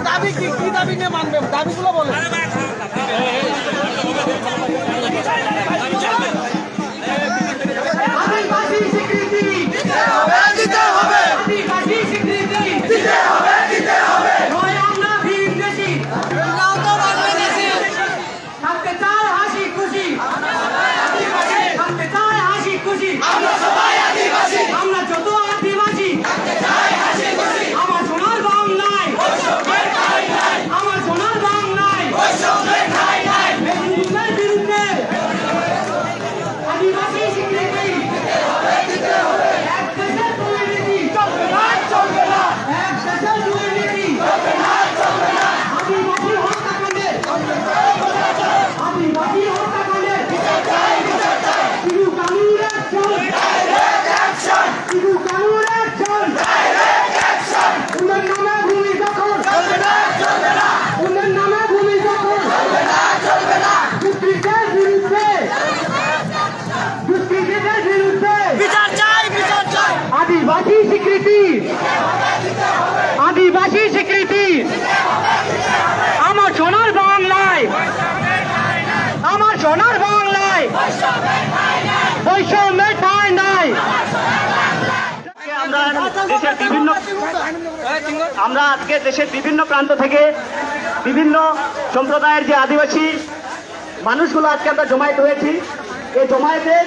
দাবি কি দাবি নিয়ে মানবে দাবিগুলো বলে आदिवासी स्वीकृति आदिवासी स्वीकृति আমার সোনার বাংলায় আমার সোনার বাংলায় বৈষম্যের ঠাঁই নাই আমরা আজকে দেশের বিভিন্ন প্রান্ত থেকে বিভিন্ন সম্প্রদায়ের যে আদিবাসী মানুষগুলো আজকে আমরা জমায়েত হয়েছি এই জমায়েতের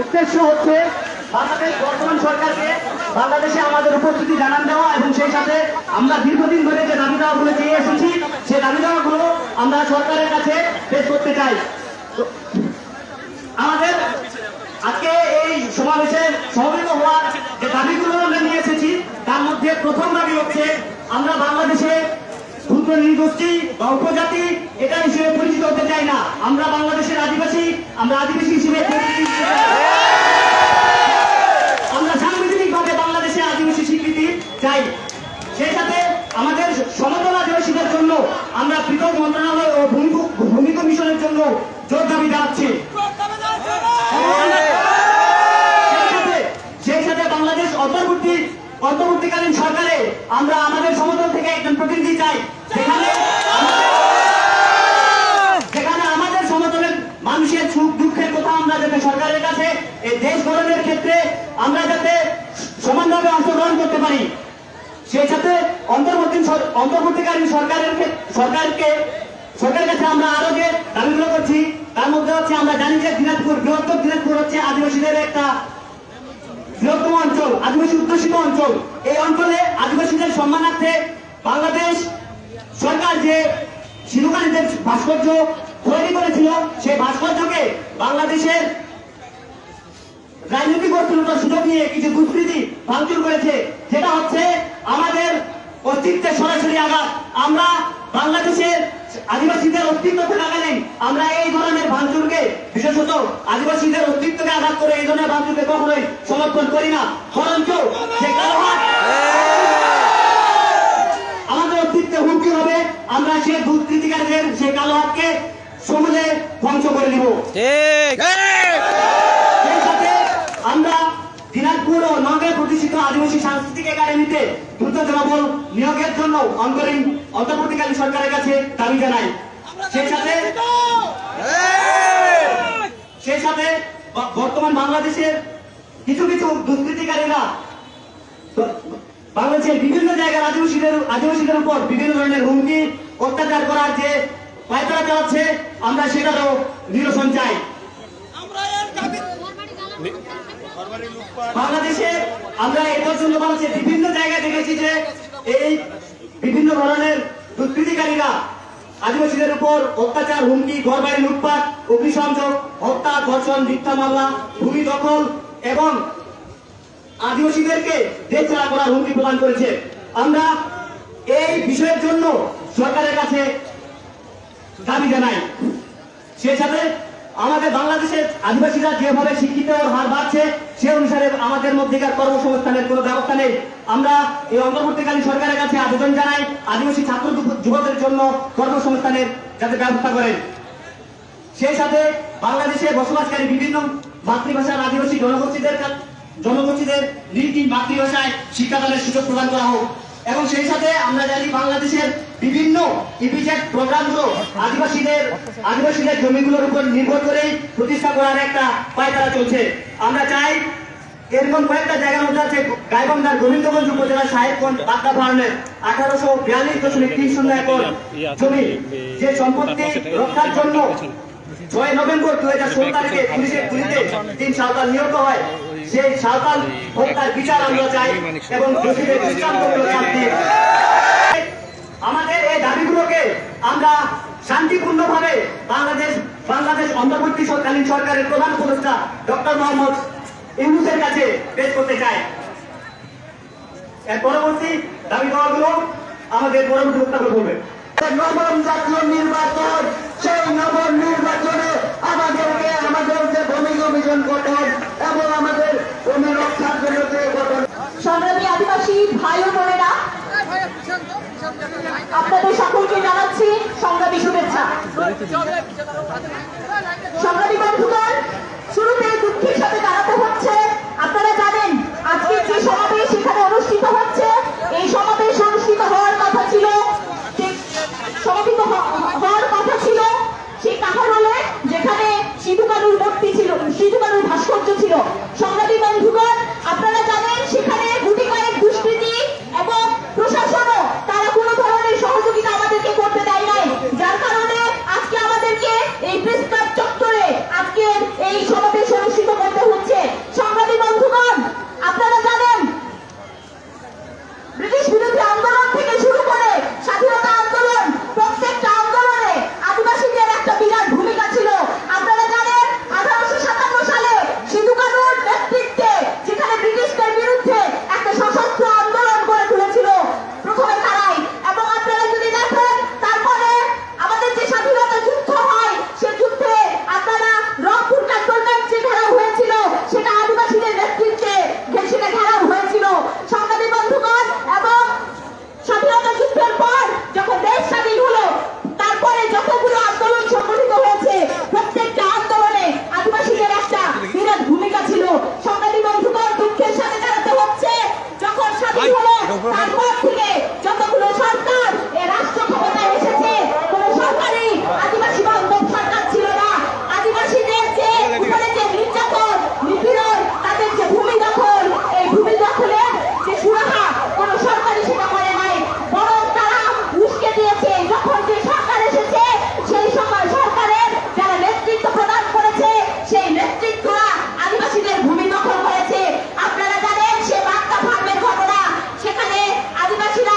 উদ্দেশ্য হচ্ছে বাংলাদেশ বর্তমান সরকারকে বাংলাদেশে আমাদের উপস্থিতি জানান দেওয়া এবং সেই সাথে আমরা দীর্ঘদিন ধরে যে দাবি দাওয়াগুলো চেয়ে এসেছি সেই দাবি দাওয়াগুলো আমরা সরকারের কাছে পেশ করতে চাই। আমাদের আজকে এই সমাবেশে সমবেত হওয়ার যে দাবিগুলো আমরা নিয়ে এসেছি তার মধ্যে প্রথম দাবি হচ্ছে আমরা বাংলাদেশে ক্ষুদ্র নৃগোষ্ঠী বা উপজাতি এটা হিসেবে পরিচিত হতে চাই না। আমরা বাংলাদেশের আদিবাসী আমরা আদিবাসী হিসেবে আমরা সাংবিধানিকভাবে বাংলাদেশে আদিবাসী স্বীকৃতি চাই। সেই সাথে আমাদের সমতল আদিবাসীদের জন্য আমরা পৃথক মন্ত্রণালয় ও ভূমি কমিশনের জন্য জোর দাবি জানাচ্ছি। সেই সাথে বাংলাদেশ অন্তর্বর্তীকালীন সরকারে আমরা আমাদের সমতল থেকে একজন প্রতিনিধি চাই যেখানে আমাদের সমতলের মানুষের সুখ দুঃখের কথা আমরা যাতে সরকারের কাছে এই দেশ গঠনের ক্ষেত্রে আমরা যাতে সমানভাবে অংশগ্রহণ করতে পারি। সেই সাথে অন্তর্বর্তীকালীন সরকারের কাছে আমরা আরো যে দাবিগুলো করছি তার মধ্যে হচ্ছে আমরা জানি যে বৃহত্তর দিনাজপুর হচ্ছে আদিবাসীদের একটা বৃহত্তম অঞ্চল, আদিবাসী অধ্যুষিত অঞ্চল। এই অঞ্চলে আদিবাসীদের সম্মানার্থে বাংলাদেশ সরকার যে সিন্ধুকালীদের ভাস্কর্য তৈরি করেছিল সেই ভাস্কর্যকে বাংলাদেশের রাজনৈতিক অস্থিরতার সুযোগ নিয়ে কিছু দুষ্কৃতী ভাঙচুর করেছে, যেটা হচ্ছে আমাদের অস্তিত্বের সরাসরি আঘাত। আমরা বাংলাদেশের আদিবাসীদের অস্তিত্ব থাকাকালীন আমরা এই ধরনের ভাঙচুরকে বিশেষত আদিবাসীদের অস্তিত্বকে আঘাত করে এই ধরনের ভাঙচুরকে কখনোই সমর্থন করি না। বরঞ্চ যে কালো হাত আমাদের অস্তিত্বে হুমকি হবে, আমরা সেই দুষ্কৃতিকারীদের সেই কালো হাতকে সমূলে ধ্বংস করে দিব। সেই সাথে আমরা দিনাজপুর ও নওগাঁয় প্রতিষ্ঠিত আদিবাসী সাংস্কৃতিক একাডেমিতে দ্রুত জনবল নিয়োগের জন্য অন্তর্বর্তীকালীন সরকারের কাছে দাবি জানাই। সেই সাথে বর্তমান বাংলাদেশের কিছু দুষ্কৃতিকারীরা বাংলাদেশের বিভিন্ন জায়গার আদিবাসীদের উপর বিভিন্ন ধরনের হুমকি অত্যাচার করার যে পায়তারা চালাচ্ছে আমরা সেটারও নিরসন চাই। বাংলাদেশে আমরা এই পর্যন্ত বাংলাদেশের বিভিন্ন জায়গায় দেখেছি যে এই বিভিন্ন ধরনের দুষ্কৃতিকারীরা আদিবাসীদের উপর অত্যাচার, হুমকি, ঘরবাড়ি লুটপাট, অগ্নিসংযোগ, হত্যা, ধর্ষণ, মিথ্যা মামলা, ভূমি দখল এবং আদিবাসীদেরকে দেশ ছাড়া করার হুমকি প্রদান করেছে। আমরা এই বিষয়ের জন্য সরকারের কাছে দাবি জানাই। সেই সাথে আমাদের বাংলাদেশের আদিবাসীরা যেভাবে শিক্ষিত হার বাড়ছে সে অনুসারে আমাদের মধ্যেকার কর্মসংস্থানের কোনো ব্যবস্থা নেই। আমরা এই অন্তর্বর্তীকালীন সরকারের কাছে আবেদন জানাই আদিবাসী ছাত্র যুবকদের জন্য কর্মসংস্থানের যাতে ব্যবস্থা করেন। সেই সাথে বাংলাদেশে বসবাসকারী বিভিন্ন মাতৃভাষার আদিবাসী জনগোষ্ঠীদের জনগোষ্ঠীদের নিজ নিজ মাতৃভাষায় শিক্ষাদানের সুযোগ প্রদান করা হোক। এবং সেই সাথে আমরা জানি বাংলাদেশের বিভিন্ন ইপিজেড প্রোগ্রামগুলো আদিবাসীদের জমিগুলোর উপর নির্ভর করেই প্রতিষ্ঠা করার একটা পায়তারা চলছে। আমরা চাই এরকম কয়েকটা জায়গার মধ্যে আছে গাইবান্ধার গোবিন্দগঞ্জ উপজেলার সাহেবগঞ্জ বাগদা ফার্মের 1842.30 একর জমি, যে সম্পত্তি রক্ষার জন্য 6 নভেম্বর 2016 তারিখে পুলিশের গুলিতে 3 সাঁওতাল নিহত হয়, সেই সাঁওতাল হত্যার বিচার আমরা চাই এবং দোষীদের দৃষ্টান্তমূলক শাস্তি। আমাদের এই দাবিগুলোকে আমরা শান্তিপূর্ণভাবে বাংলাদেশ অন্তর্বর্তীকালীন সরকারের প্রধান উপদেষ্টা ডক্টর মোহাম্মদ ইউনূসের কাছে পেশ করতে চাই। এর পরবর্তী দাবি দেওয়াগুলো আমাদের পরবর্তী বক্তব্য করবে। নবম জাতীয় নির্বাচন, সেই নবম নির্বাচনে আমাদের যে ভূমি কমিশন গঠন এবং আমাদের ভূমি রক্ষার জন্য যে গঠন। সংগ্রামী আদিবাসী ভাই ও বোনেরা, আপনাদের সকলকে জানাচ্ছি সংগ্রামী শুভেচ্ছা। সংগ্রামী বন্ধুগণ, শুরুতে দুঃখের সাথে জানাতে হচ্ছে, আপনারা জানেন আজকে যে সমাবেশ সেখানে অনুষ্ঠিত হচ্ছে, এই সমাবেশ অনুষ্ঠিত হওয়ার কথা ছিল, সেই কাহারোলে যেখানে সিধু কানুর মূর্তি ছিল, সিধু কানুর ভাস্কর্য ছিল। সংগ্রামী বন্ধুগণ, আপনারা জানেন সেখানে গুটি কয়েক দুষ্কৃতী এবং প্রশাসনও তারা কোনো ধরনের সহযোগিতা আমাদেরকে করতে দেয় নাই, যার কারণে আজকে আমাদেরকে এই প্রেস ক্লাব চত্বরে আজকে এই সমাবেশ অনুষ্ঠিত করতে হচ্ছে। সংগ্রামী বন্ধুগণ, আপনারা জানেন ব্রিটিশ বিরোধী আন্দোলন থেকে শুরু করে স্বাধীনতা আন্দোলন, প্রত্যেকটা আন্দোলনে আদিবাসীদের একটা বিরাট ভূমিকা ছিল। আপনারা জানেন 1857 সালে সিধু কানুর নেতৃত্বে যেখানে ব্রিটিশদের বিরুদ্ধে একটা সশস্ত্র আন্দোলন গড়ে তুলেছিল প্রথমে তারাই। এবং আপনারা যদি দেখেন তারপরে আমাদের যে স্বাধীনতা যুদ্ধ হয়, সে যুদ্ধে আপনারা রংপুর ক্যান্টনমেন্ট যে ঘেরাও হয়েছিল সেটা আদিবাসীদের নেতৃত্বে সেটা ঘেরাও হয়েছিল। সংগ্রামী বন্ধুগণ, এবং স্বাধীনতা যুদ্ধের পর যখন দেশ স্বাধীন হলো, তারপরে যতগুলো আন্দোলন সংগঠিত হয়েছে প্রত্যেকটা আন্দোলনে আদিবাসীদের একটা বিরাট ভূমিকা ছিল। সংগ্রামী বন্ধুগণ, দুঃখের সাথে জানাতে হচ্ছে, যখন স্বাধীন হলো তারপর থেকে যতগুলো সরকার এ রাষ্ট্র ক্ষমতায় এসেছে, কোন সরকারই আদিবাসী বান্ধব সরকার ছিল না। আদিবাসীদের যে উপরে যে নির্যাতন নিপীড়ন, তাদের যে ভূমি দখল, এই ভূমি দখলের যে সুরাহা কোন সরকারই সেটা করে নাই, বরং তারা উস্কে দিয়েছে। যখন যে সরকার এসেছে সেই সময় সরকারের যারা নেতৃত্ব প্রদান করেছে সেই নেতৃত্বরা আদিবাসীদের ভূমি দখল করেছে। আপনারা জানেন সে বাগদা ফার্মের ঘটনা, সেখানে আদিবাসীরা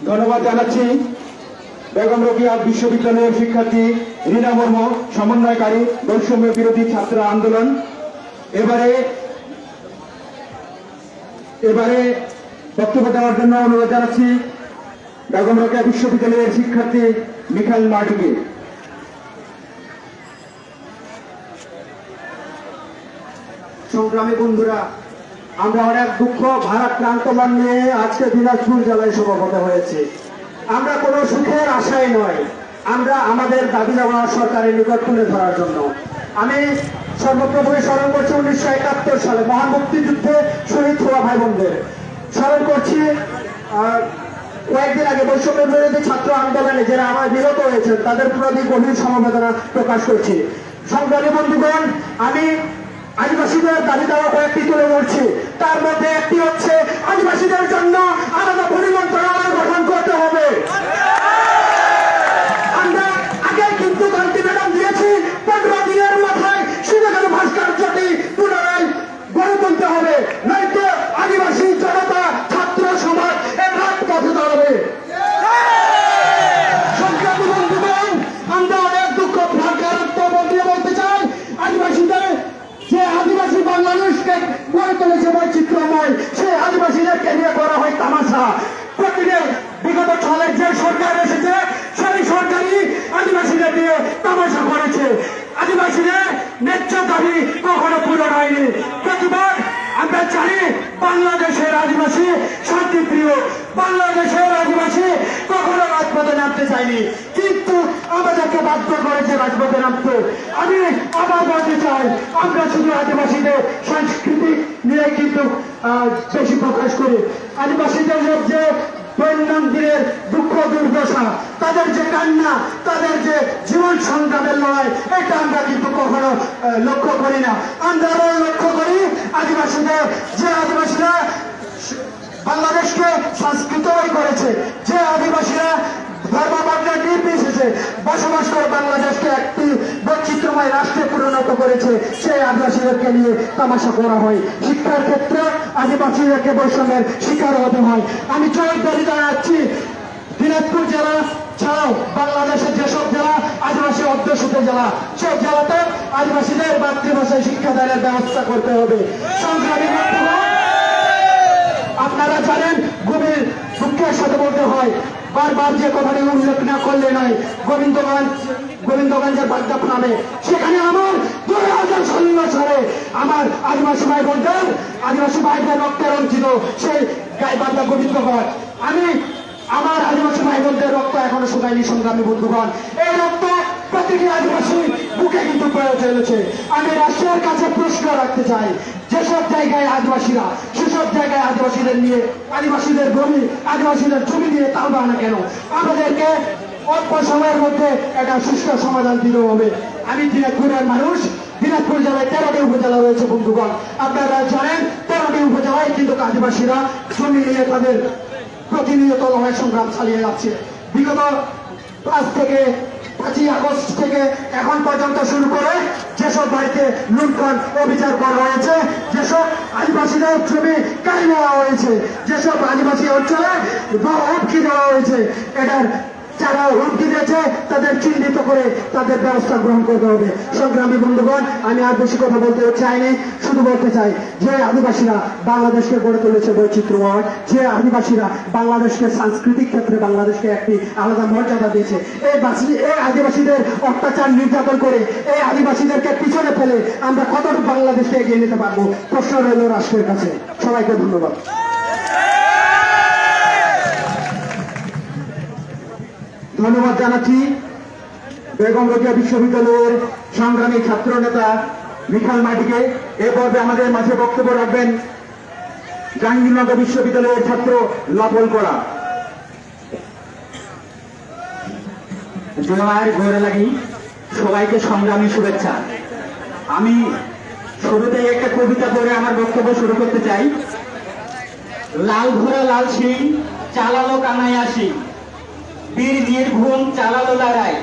ধন্যবাদ জানাচ্ছি বেগম রোকেয়া বিশ্ববিদ্যালয়ের শিক্ষার্থী রীনা মুর্মু, সমন্বয়কারী বৈষম্য বিরোধী ছাত্র আন্দোলন। এবারে বক্তব্য দেওয়ার জন্য অনুরোধ জানাচ্ছি বেগম রোকেয়া বিশ্ববিদ্যালয়ের শিক্ষার্থী মিখাইল মার্টিকে। সংগ্রামী বন্ধুরা, আমরা অনেক দুঃখ ভারাক্রান্ত মন নিয়ে আজকে দিনাজপুর জেলায় সমাবেত হয়েছে। আমরা কোনো সুখের আশায় নয়, আমরা আমাদের দাবি দাবা সরকারের নিকট তুলে ধরার জন্য। আমি সর্বপ্রথমে স্মরণ করছি 1971 সালে মহান মুক্তিযুদ্ধে শহীদ হওয়া ভাই বোনদের স্মরণ করছি। কয়েকদিন আগে বৈষম্য বিরোধী ছাত্র আন্দোলনে যারা আমার নিহত হয়েছেন তাদের প্রতি গভীর সমবেদনা প্রকাশ করছি। সংগ্রামী বন্ধুগণ, আমি আদিবাসীদের দাবি দেওয়া কয়েকটি তুলে ধরছি। তার মধ্যে একটি হচ্ছে আদিবাসীদের জন্য আলাদা ভূমি মন্ত্রণালয় গঠন করতে হবে। আমরা আগে কিন্তু আলটিমেটাম দিয়েছি, 15 দিনের মাথায় শ্রীনগর ভাস্কর্যটি পুনরায় গড়ে তুলতে হবে, নয়তো আদিবাসী জনতা ছাত্র সমাজ এর রাজপথে দাঁড়াবে। সংগ্রামী বন্ধুগণ, আমরা অনেক দুঃখ ভাগ্যারত্ব দিয়ে বলতে চাই, আদিবাসীদের যে আদিবাসী বাংলাদেশকে গড়ে তুলেছে বৈচিত্র্যময়, সেই আদিবাসীদেরকে নিয়ে করা হয় তামাশা। প্রতিদিন বিগত সালের যে সরকার এসেছে সেই সরকারই আদিবাসীদের নিয়ে তামাশা করেছে। আদিবাসীদের ন্যায্য দাবি কখনো পূরণ হয়নি। প্রতিবার আমরা জানি বাংলাদেশের আদিবাসী শান্তিপ্রিয়, বাংলাদেশের আদিবাসী কখনো রাজপথে নামতে চায়নি, কিন্তু আমাদেরকে বাধ্য করেছে রাজপথে নামতে। আমি আবার বলতে চাই, আমরা শুধু আদিবাসীদের সংস্কৃতি নিয়ে কিন্তু বেশি প্রকাশ করি। আদিবাসীদের যে দৈনন্দিনের দুঃখ দুর্দশা, তাদের যে কান্না, তাদের যে জীবন সংগ্রামের লড়াই, এটা আমরা কিন্তু কখনো লক্ষ্য করি না। আমরা লক্ষ্য করি আদিবাসীদের, যে আদিবাসীরা বাংলাদেশকে সংস্কৃতময় করেছে, যে আদিবাসীরা ধর্মবর্ণের নির্বিশেষে বসবাস করে বাংলাদেশকে একটি বৈচিত্র্যময় রাষ্ট্রে পরিণত করেছে, সেই আদিবাসীদেরকে নিয়ে তামাশা করা হয়। শিক্ষার ক্ষেত্রে আদিবাসীদেরকে বৈষম্যের শিকার হতে হয়। আমি জোরদারি জানাচ্ছি, দিনাজপুর জেলা ছাড়াও বাংলাদেশের যেসব জেলা আদিবাসী অধ্যুষিত জেলা, সেই জেলাতে আদিবাসীদের মাতৃভাষায় শিক্ষাদানের ব্যবস্থা করতে হবে। সংগ্রামী বন্ধুগণ, আপনারা জানেন, গভীর দুঃখের সাথে বলতে হয়, বারবার যে কথাটি উল্লেখ না করলে নয়, গোবিন্দগঞ্জের বাগদা নামে, সেখানে আমার 2016 সালে আমার আদিবাসী ভাই বোনদের, আদিবাসী ভাইদের রক্তে রঞ্জিত সেই গাইবান্ধা গোবিন্দগঞ্জ, আমি আমার আদিবাসী ভাই বোনদের রক্ত এখনো শুকায়নি। সংগ্রামী বন্ধুগণ, এই রক্ত প্রতিটি আদিবাসী বুকে কিন্তু প্রয়োগ চলেছে। আমি রাষ্ট্রের কাছে প্রশ্ন রাখতে চাই, যেসব জায়গায় আদিবাসীরা, সেসব জায়গায় আদিবাসীদের নিয়ে, আদিবাসীদের ভূমি, আদিবাসীদের জমি নিয়ে তালবা না কেন? আমাদেরকে অল্প সময়ের মধ্যে একটা সুষ্ঠু সমাধান দিতে হবে। আমি দিনাজপুরের মানুষ, দিনাজপুর জেলায় 13টি উপজেলা রয়েছে বন্ধুগণ। আপনারা জানেন 13টি উপজেলায় কিন্তু আদিবাসীরা জমি নিয়ে তাদের প্রতিনিয়ত লড়াই সংগ্রাম চালিয়ে যাচ্ছে। বিগত 5 আগস্ট থেকে এখন পর্যন্ত শুরু করে যেসব বাড়িতে লুণ্ঠন অবিচার করা হয়েছে, যেসব আদিবাসীদের জমি কাড়ি নেওয়া হয়েছে, যেসব আদিবাসী অঞ্চলে হুমকি দেওয়া হয়েছে, এটার যারা হুমকি দিয়েছে তাদের চিহ্নিত করে তাদের ব্যবস্থা গ্রহণ করতে হবে। সংগ্রামী বন্ধুগণ, আমি আর বেশি কথা বলতে চাইনি, শুধু বলতে চাই, যে আদিবাসীরা বাংলাদেশকে গড়ে তুলেছে বৈচিত্র্যময়, যে আদিবাসীরা বাংলাদেশকে সাংস্কৃতিক ক্ষেত্রে বাংলাদেশকে একটি আলাদা মর্যাদা দিয়েছে, এই আদিবাসীদের অত্যাচার নির্যাতন করে এই আদিবাসীদেরকে পিছনে ফেলে আমরা কতটুকু বাংলাদেশকে এগিয়ে নিতে পারবো? প্রশ্ন রইল রাষ্ট্রের কাছে। সবাইকে ধন্যবাদ। ধন্যবাদ জানাচ্ছি বেগম রোকেয়া বিশ্ববিদ্যালয়ের সংগ্রামী ছাত্র নেতা মিখাইল মার্টিকে। এ পর্বে আমাদের মাঝে বক্তব্য রাখবেন জাহাঙ্গীরনগর বিশ্ববিদ্যালয়ের ছাত্র লাপল করা। জোয়ার গড়ে লাগি সবাইকে সংগ্রামী শুভেচ্ছা। আমি শুরুতেই একটা কবিতা পড়ে আমার বক্তব্য শুরু করতে চাই। লাল ঘোড়া লাল সিং চালালো কানাই আসি, বীর নির্ভুম চালালো লড়াই,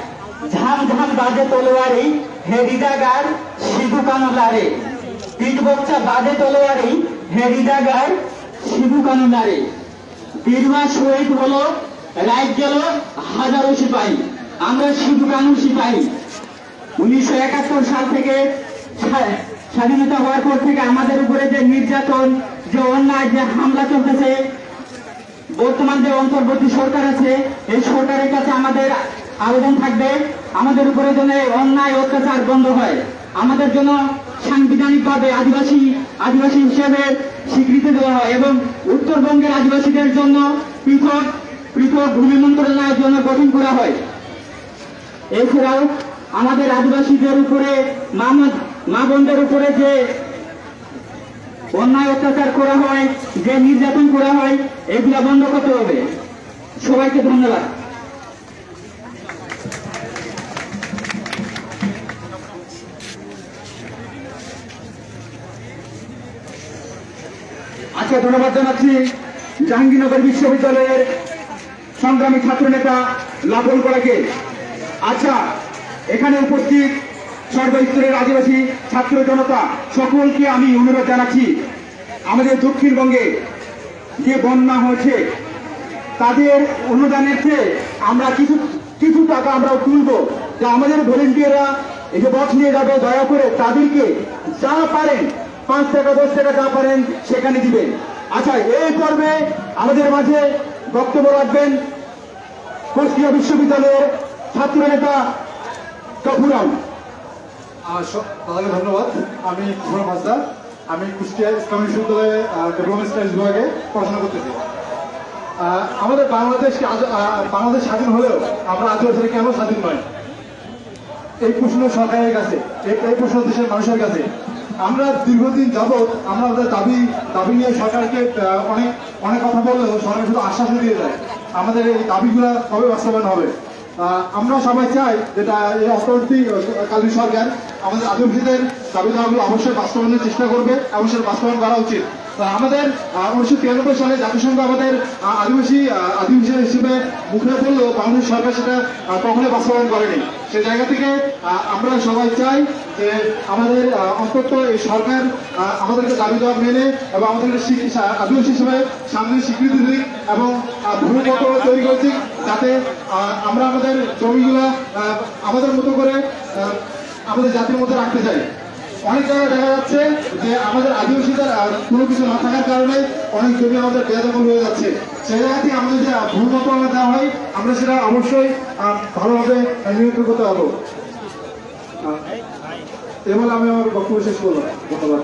ঝাম ঝাম বাজে তলোয়ারি, হেরিদাগার সিধু কানো লারে, পিঠ বচ্চা বাজে তলোয়ারি, হেরিদাগার সিধু কানো লারে। বীরমা শহীদ হলো রাইট গেল হাজারো সিপাহী, আমরা শুধু কানুন সিপাহী। 1971 সাল থেকে স্বাধীনতা হওয়ার পর থেকে আমাদের উপরে যে নির্যাতন, যে অন্যায়, যে হামলা চলতেছে, বর্তমান যে অন্তর্বর্তী সরকার আছে এই সরকারের কাছে আমাদের আবেদন থাকবে আমাদের উপরে যেন অন্যায় অত্যাচার বন্ধ হয়, আমাদের জন্য সাংবিধানিকভাবে আদিবাসী হিসেবে স্বীকৃতি দেওয়া হয় এবং উত্তরবঙ্গের আদিবাসীদের জন্য পৃথক ভূমি মন্ত্রণালয়ের জন্য গঠন করা হয়। এছাড়াও আমাদের আদিবাসীদের উপরে মা বোনদের উপরে যে অন্যায় অত্যাচার করা হয়, যে নির্যাতন করা হয়, এগুলা বন্ধ করতে হবে। সবাইকে ধন্যবাদ। আজকে ধন্যবাদ জানাচ্ছি জাহাঙ্গীরনগর বিশ্ববিদ্যালয়ের সংগ্রামী ছাত্র নেতা লাভন করাকে। আচ্ছা, এখানে উপস্থিত সর্বস্তরের আদিবাসী ছাত্র জনতা সকলকে আমি অনুরোধ জানাচ্ছি, আমাদের দক্ষিণবঙ্গে যে বন্যা হয়েছে তাদের অনুদানের চেয়ে আমরা কিছু টাকা আমরা তুলব, যে আমাদের ভলেন্টিয়াররা এই যে বক্স নিয়ে যাবে, দয়া করে তাদেরকে যা পারেন 5 টাকা 10 টাকা যা পারেন সেখানে দিবেন। আচ্ছা, এই পর্বে আমাদের মাঝে বক্তব্য রাখবেন কুষ্টিয়া বিশ্ববিদ্যালয়ের ছাত্র নেতা গফুরাম। তাদেরকে ধন্যবাদ। আমি গফুরাম হাসদার, আমি কুষ্টিয়া ইসলামী বিশ্ববিদ্যালয়ে ডেভেলপমেন্ট স্টাডিজ বিভাগে পড়াশোনা করতেছি। আমাদের বাংলাদেশ স্বাধীন হলেও আমরা আদিবাসীরা কেন স্বাধীন নয়, এই প্রশ্ন সরকারের কাছে, এই প্রশ্ন দেশের মানুষের কাছে। আমরা দীর্ঘদিন যাবৎ আমরা আমাদের দাবি নিয়ে সরকারকে অনেক কথা বললেও সরকার শুধু আশ্বাস দিয়ে দেয়। আমাদের এই দাবিগুলো কবে বাস্তবায়ন হবে? আমরা সবাই চাই যেটা এই অন্তর্বর্তীকালীন সরকার আমাদের আদিবাসীদের দাবি দাওয়াগুলো অবশ্যই বাস্তবায়নের চেষ্টা করবে এবং সেটা বাস্তবায়ন করা উচিত। আমাদের 1993 সালে জাতিসংঘ আমাদের আদিবাসী হিসেবে মুখে বললেও বাংলাদেশ সরকার সেটা কখনোই বাস্তবায়ন করেনি। সেই জায়গা থেকে আমরা সবাই চাই যে আমাদের অন্তত এই সরকার আমাদেরকে দাবি দেওয়া মেনে এবং আমাদেরকে আদিবাসী হিসেবে সামনে স্বীকৃতি দিক এবং ভূমিপত্র তৈরি করে দিক, যাতে আমরা আমাদের জমিগুলো আমাদের মতো করে আমাদের জাতির মধ্যে রাখতে চাই। অনেক জায়গায় দেখা যাচ্ছে যে আমাদের আদিবাসীদের কোনো কিছু না থাকার কারণে অনেক জমি আমাদের বেদখল হয়ে যাচ্ছে। সেই জায়গা থেকে আমাদের যে ভূমিপত্র দেওয়া হয় আমরা সেটা অবশ্যই ভালোভাবে নিয়ন্ত্রণ করতে পারবো। এবার আমি আমার বক্তব্য শেষ করলাম। ধন্যবাদ।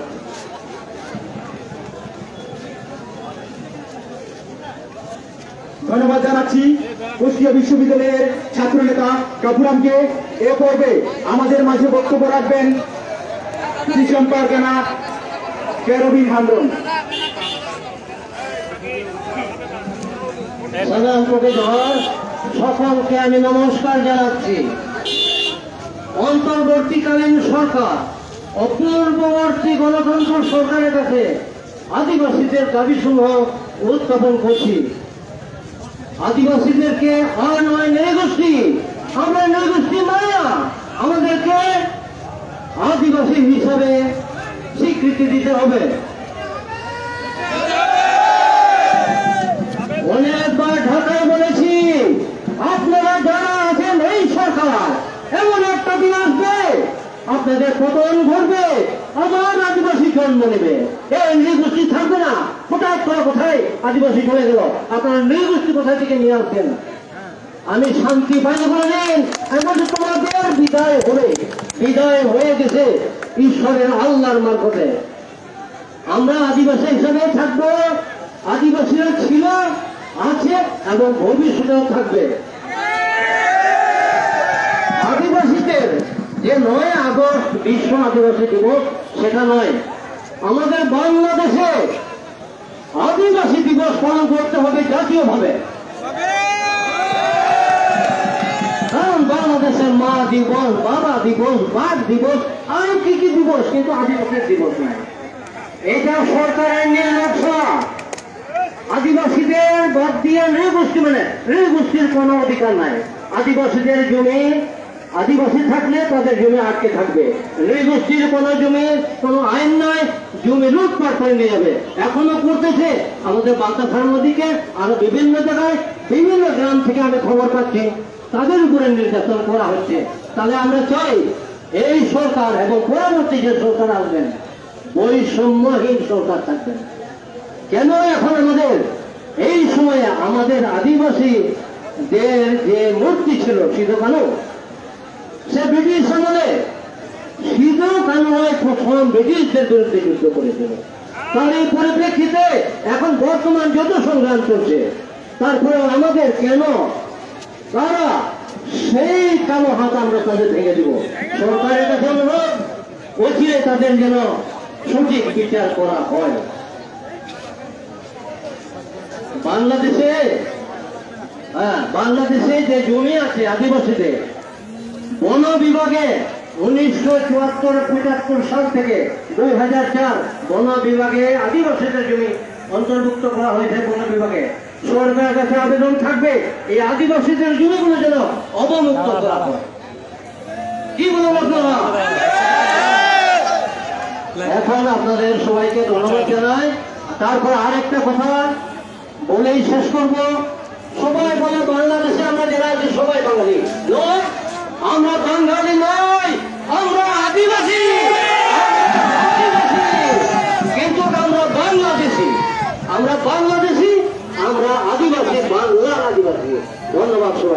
ধন্যবাদ জানাচ্ছি কুষ্টিয়া বিশ্ববিদ্যালয়ের ছাত্র নেতা গফুরামকে। এ পর্বে আমাদের মাঝে বক্তব্য রাখবেন কৃষণ পারগানা কেরবিন হান্ডন। সকলকে আমি নমস্কার জানাচ্ছি। অন্তর্বর্তীকালীন সরকার অপূর্ববর্তী গণতন্ত্র সরকারের কাছে আদিবাসীদের দাবিসমূহ উত্থাপন করছি। আদিবাসীদেরকে আর নয় নৃগোষ্ঠী, আমরা নৃগোষ্ঠী মানি না, আমাদেরকে আদিবাসী হিসাবে স্বীকৃতি দিতে হবে। অনেকবার ঢাকায় বলেছি, আপনারা যারা আছেন এই সরকার, এমন একটা দিন আসবে আপনাদের পতন ঘটবে, আবার আদিবাসী জন্ম নেবে, এই নৃগোষ্ঠী থাকবে না। হঠাৎ করে কোথায় আদিবাসী চলে গেল, আপনারা নৃগোষ্ঠী কোথায় থেকে নিয়ে আসবেন? আমি শান্তি পাইনি বলেন, এখন তোমাদের বিদায় হয়ে গেছে ঈশ্বরের আল্লাহর মারফতে। আমরা আদিবাসী হিসাবে থাকবো, আদিবাসীরা ছিল, আছে এবং ভবিষ্যতেও থাকবে। আদিবাসীদের যে 9 আগস্ট বিশ্ব আদিবাসী দিবস সেটা নয়, আমাদের বাংলাদেশে আদিবাসী দিবস পালন করতে হবে জাতীয়ভাবে। কারণ বাংলাদেশের মা দিবস, বাবা দিবস, বাঘ দিবস, আর কি কি দিবস, কিন্তু আদিবাসীর দিবস নাই। এটা সরকারের নির্লক্ষ্য। আদিবাসীদের বাদ দিয়ে নৃগোষ্ঠী, মানে নৃগোষ্ঠীর কোনো অধিকার নাই। আদিবাসীদের জমি আদিবাসী থাকলে তাদের জমি আটকে থাকবে। নৃগোষ্ঠীর কোনো জমি কোনো আইন নাই, জমি লুটপাট করে নিয়ে যাবে, এখনো করতেছে। আমাদের বাগদাখার নদীকে আরো বিভিন্ন জায়গায় বিভিন্ন গ্রাম থেকে আমি খবর পাচ্ছি তাদের উপরে নির্যাতন করা হচ্ছে। তাহলে আমরা চাই এই সরকার এবং পরবর্তী যে সরকার আসবেন বৈষম্যহীন সরকার থাকবেন। কেন এখন আমাদের এই সময়ে আমাদের আদিবাসীদের যে মূর্তি ছিল সিধু কানু, সে ব্রিটিশ আমলে সিধু কানু প্রথম ব্রিটিশদের বিরুদ্ধে যুদ্ধ করেছিল। তার এই পরিপ্রেক্ষিতে এখন বর্তমান যত সংগ্রাম চলছে, তারপরে আমাদের কেন তারা সেই কালো হাত আমরা তাদের ভেঙে দিব। সরকারের কাছে অনুরোধ, অচিরে তাদের যেন সঠিক বিচার করা হয়। বাংলাদেশে যে জমি আছে আদিবাসীদের, বন বিভাগে 1974-75 সাল থেকে 2004 বন বিভাগে আদিবাসীদের জমি অন্তর্ভুক্ত করা হয়েছে। বন বিভাগে সরকারের কাছে আবেদন থাকবে এই আদিবাসীদের জমিগুলো যেন অবমুক্ত করা হয়। কি বলেন আপনারা? এখন আপনাদের সবাইকে ধন্যবাদ জানাই। তারপর আরেকটা কথা বলেই শেষ করব। সবাই বলে বাংলাদেশে আমরা যারা আছি সবাই বাঙালি নয়, আমরা বাঙালি নয়, আমরা আদিবাসী। কিন্তু আমরা বাংলাদেশি, আমরা আদিবাসী, বাংলার আদিবাসী। ধন্যবাদ সবাই।